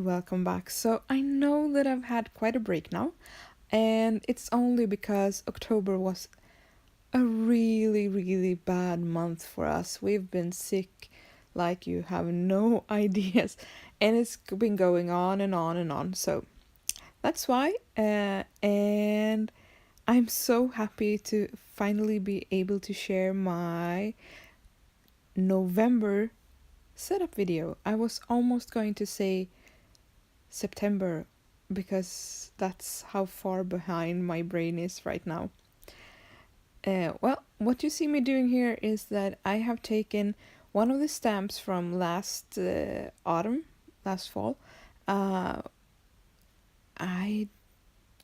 welcome back. So I know that I've had quite a break now, and it's only because October was a really bad month for us. We've been sick like you have no ideas, and it's been going on and on and on. So that's why, and I'm so happy to finally be able to share my November setup video. I was almost going to say September because that's how far behind my brain is right now. Well, what you see me doing here is that I have taken one of the stamps from last autumn, last fall. Uh, I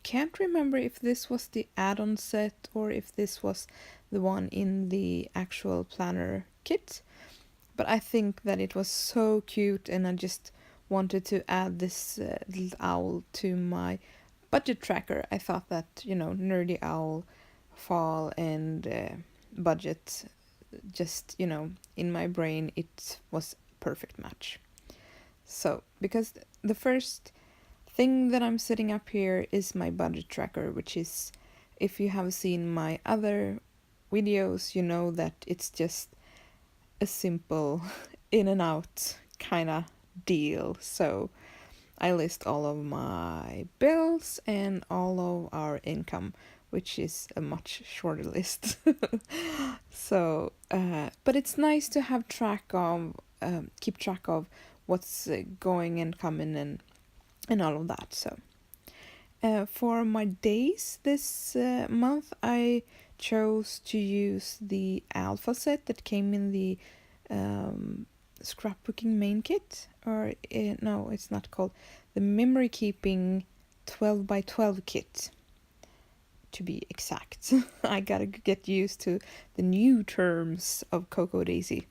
can't remember if this was the add-on set or if this was the one in the actual planner kit, but I think that it was so cute and I just wanted to add this little owl to my budget tracker. I thought that, nerdy owl, fall, and budget, just, in my brain, it was a perfect match. So, because the first thing that I'm setting up here is my budget tracker, which is, if you have seen my other videos, you know that it's just a simple in and out kind of deal. So I list all of my bills and all of our income, which is a much shorter list. So, but it's nice to have keep track of what's going and coming and all of that. So, for my days this month, I chose to use the alpha set that came in the scrapbooking main kit, or no, it's not called, the memory keeping 12 by 12 kit, to be exact. I gotta get used to the new terms of Cocoa Daisy.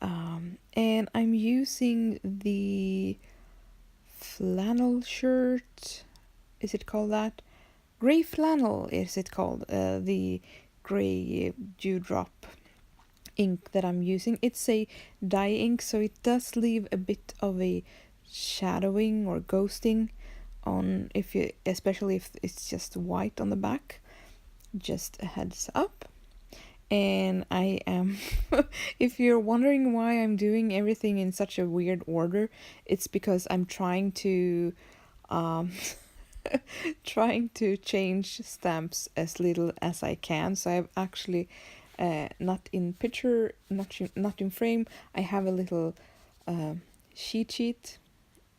And I'm using the flannel shirt, is it called that? Gray flannel is it called, the gray dewdrop ink that I'm using. It's a dye ink, so it does leave a bit of a shadowing or ghosting on, especially if it's just white on the back. Just a heads up. And I am if you're wondering why I'm doing everything in such a weird order, it's because I'm trying to trying to change stamps as little as I can. So I've actually not in picture, not in frame. I have a little sheet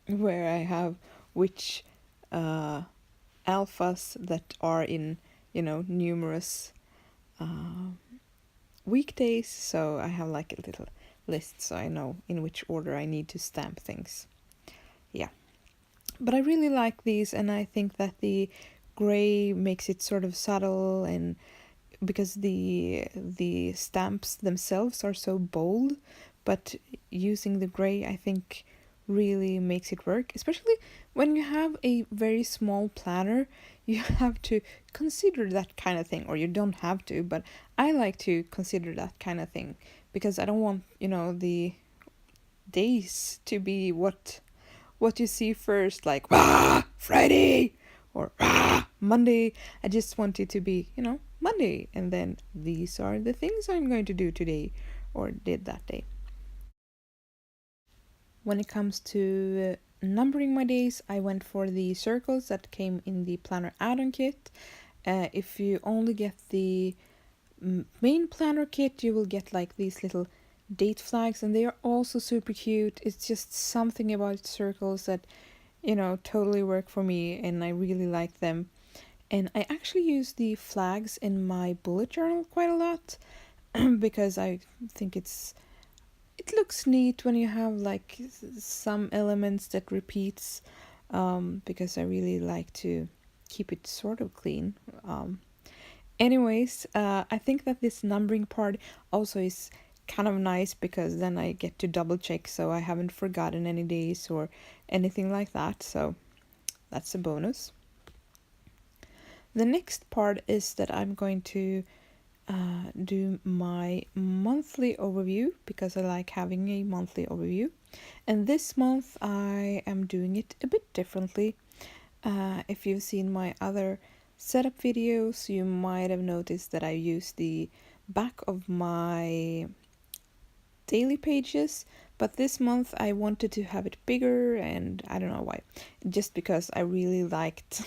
where I have which alphas that are in numerous weekdays. So I have like a little list, so I know in which order I need to stamp things. Yeah. But I really like these, and I think that the gray makes it sort of subtle, and because the stamps themselves are so bold, but using the gray I think really makes it work, especially when you have a very small planner. You have to consider that kind of thing, or you don't have to, but I like to consider that kind of thing because I don't want the days to be what you see first, like Friday or Monday. I just want it to be, Monday, and then these are the things I'm going to do today or did that day. When it comes to numbering my days, I went for the circles that came in the planner add-on kit. If you only get the main planner kit, you will get like these little date flags, and they are also super cute. It's just something about circles that totally work for me, and I really like them. And I actually use the flags in my bullet journal quite a lot because I think it looks neat when you have like some elements that repeats, because I really like to keep it sort of clean. Anyways, I think that this numbering part also is kind of nice because then I get to double check so I haven't forgotten any days or anything like that. So that's a bonus. The next part is that I'm going to do my monthly overview because I like having a monthly overview. And this month I am doing it a bit differently. If you've seen my other setup videos, you might have noticed that I use the back of my daily pages, but this month I wanted to have it bigger, and I don't know why. Just because I really liked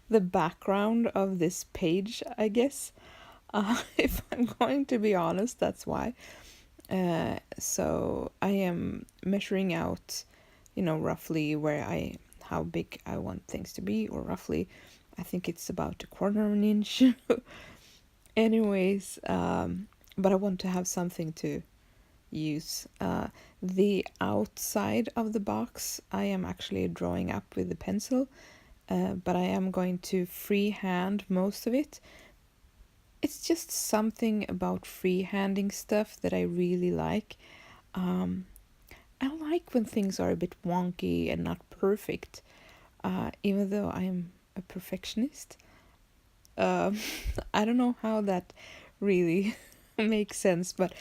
the background of this page, I guess. If I'm going to be honest, that's why. So I am measuring out, roughly how big I want things to be, or roughly, I think it's about a quarter of an inch. Anyways, but I want to have something to use. The outside of the box I am actually drawing up with the pencil, but I am going to freehand most of it. It's just something about freehanding stuff that I really like. I like when things are a bit wonky and not perfect, even though I am a perfectionist. Um, I don't know how that really makes sense, but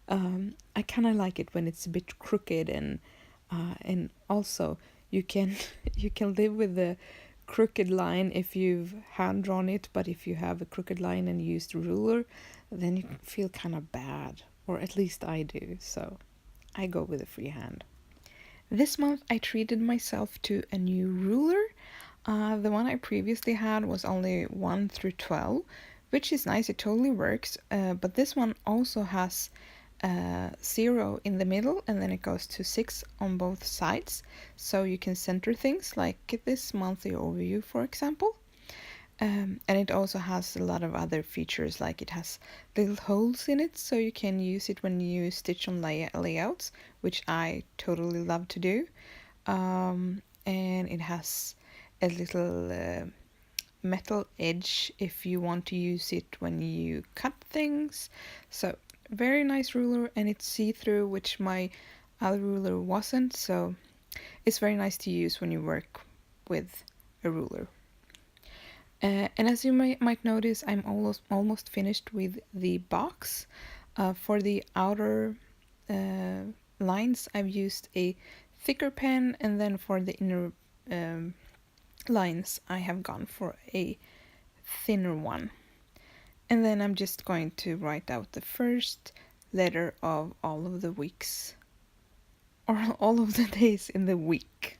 I kind of like it when it's a bit crooked, and also you can you can live with the crooked line if you've hand drawn it, but if you have a crooked line and used a ruler, then you feel kind of bad, or at least I do. So I go with a freehand. This month I treated myself to a new ruler. The one I previously had was only 1 through 12, which is nice, it totally works. But this one also has 0 in the middle, and then it goes to 6 on both sides. So you can center things like this monthly overview, for example. And it also has a lot of other features, like it has little holes in it, so you can use it when you stitch on layouts, which I totally love to do. And it has a little metal edge if you want to use it when you cut things. So very nice ruler, and it's see-through, which my other ruler wasn't, so it's very nice to use when you work with a ruler. And as you might notice, I'm almost finished with the box. For the outer lines, I've used a thicker pen, and then for the inner lines, I have gone for a thinner one. And then I'm just going to write out the first letter of all of the weeks, or all of the days in the week.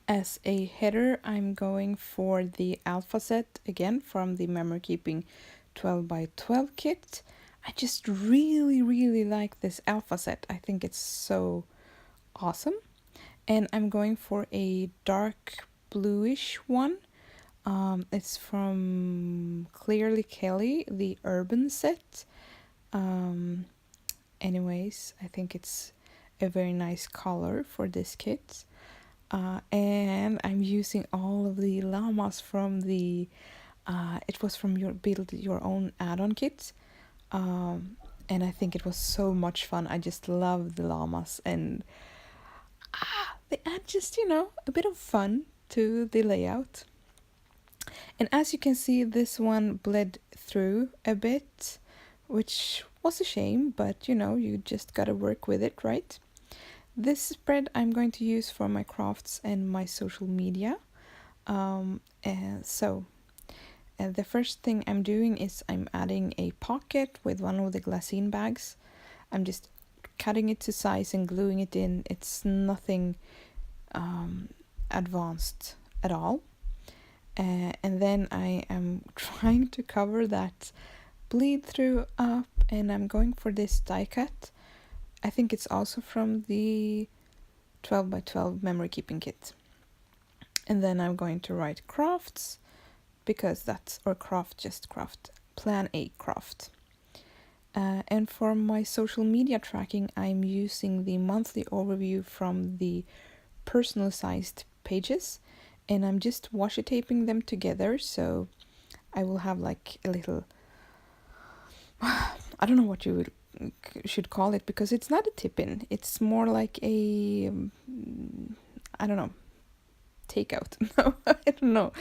As a header, I'm going for the alpha set again from the memory keeping 12 by 12 kit. I just really like this alpha set. I think it's so awesome. And I'm going for a dark bluish one. It's from Clearly Kelly, the urban set. Anyways, I think it's a very nice color for this kit. And I'm using all of the llamas from the it was from your Build Your Own add-on kit, and I think it was so much fun. I just love the llamas, and they add just a bit of fun to the layout. And as you can see, this one bled through a bit, which was a shame, but you just gotta work with it, right? This spread I'm going to use for my crafts and my social media. And the first thing I'm doing is I'm adding a pocket with one of the glassine bags. I'm just cutting it to size and gluing it in. It's nothing advanced at all. And then I am trying to cover that bleed through up, and I'm going for this die cut. I think it's also from the 12 by 12 memory keeping kit. And then I'm going to write crafts, because that's, or craft, plan a craft. And for my social media tracking, I'm using the monthly overview from the personalized pages, and I'm just washi taping them together, so I will have like a little, I don't know what you should call it, because it's not a tip-in, it's more like a I don't know, takeout. No,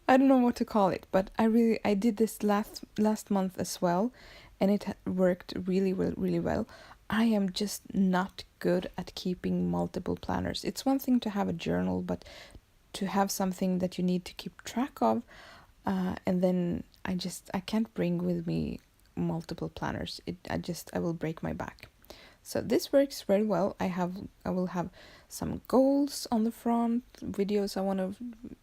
I don't know what to call it, but I did this last month as well, and it worked really well. I am just not good at keeping multiple planners. It's one thing to have a journal, but to have something that you need to keep track of, and then I can't bring with me multiple planners. I will break my back. So this works very well. I will have some goals on the front, videos I want to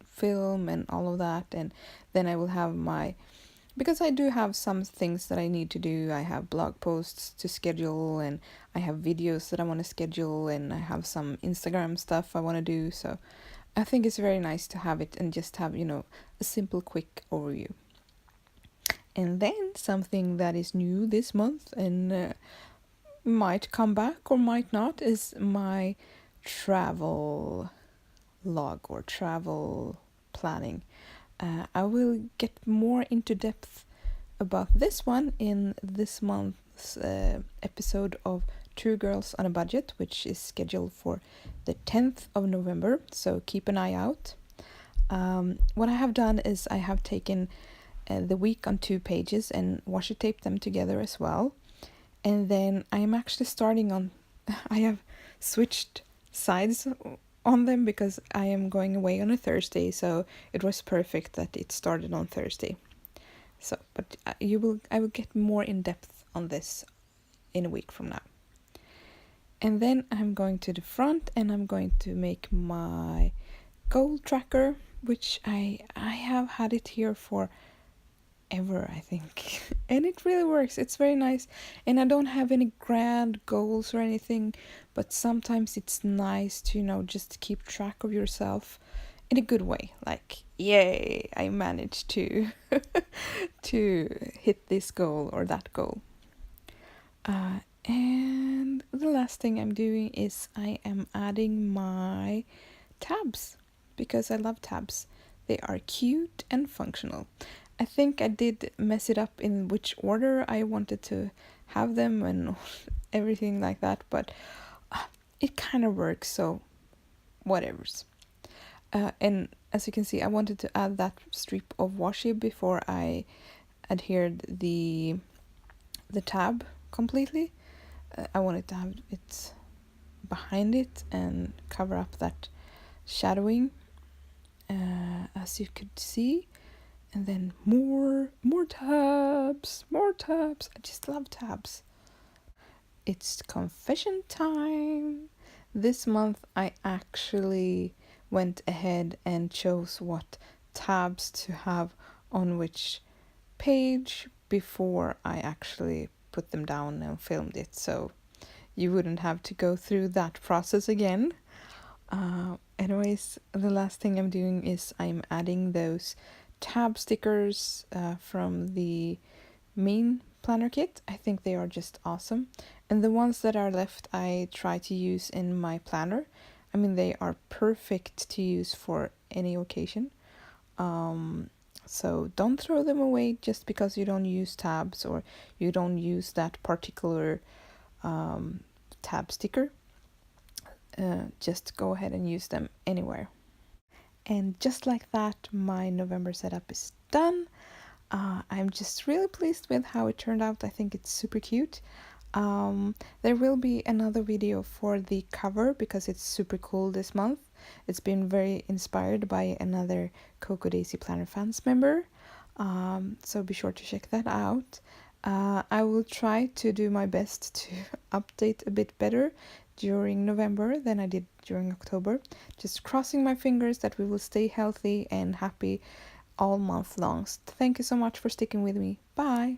film and all of that, and then I will have because I do have some things that I need to do. I have blog posts to schedule, and I have videos that I want to schedule, and I have some Instagram stuff I want to do. So I think it's very nice to have it and just have, a simple quick overview. And then something that is new this month and might come back or might not is my travel log or travel planning. I will get more into depth about this one in this month's episode of Two Girls on a Budget, which is scheduled for the 10th of November, so keep an eye out. What I have done is I have taken the week on 2 pages and washi taped them together as well. And then I am actually starting on, I have switched sides on them because I am going away on a Thursday, so it was perfect that it started on Thursday. So, but I will get more in depth on this in a week from now. And then I'm going to the front and I'm going to make my goal tracker, which I have had it here for ever, I think. And it really works. It's very nice. And I don't have any grand goals or anything, but sometimes it's nice to, just keep track of yourself in a good way. Like, yay, I managed to hit this goal or that goal. And the last thing I'm doing is I am adding my tabs because I love tabs. They are cute and functional. I think I did mess it up in which order I wanted to have them and everything like that, but it kind of works, so whatevers. And as you can see, I wanted to add that strip of washi before I adhered the tab completely. I wanted to have it behind it and cover up that shadowing, as you could see. And then more tabs. I just love tabs. It's confession time. This month I actually went ahead and chose what tabs to have on which page before I actually put them down and filmed it, so you wouldn't have to go through that process again. Anyways, the last thing I'm doing is I'm adding those tab stickers from the main planner kit. I think they are just awesome, and the ones that are left I try to use in my planner. I mean, they are perfect to use for any occasion, so don't throw them away just because you don't use tabs or you don't use that particular tab sticker. Just go ahead and use them anywhere. And just like that, my November setup is done. I'm just really pleased with how it turned out. I think it's super cute. There will be another video for the cover because it's super cool this month. It's been very inspired by another Coco Daisy Planner Fans member. So be sure to check that out. I will try to do my best to update a bit better during November than I did during October. Just crossing my fingers that we will stay healthy and happy all month long. Thank you so much for sticking with me. Bye!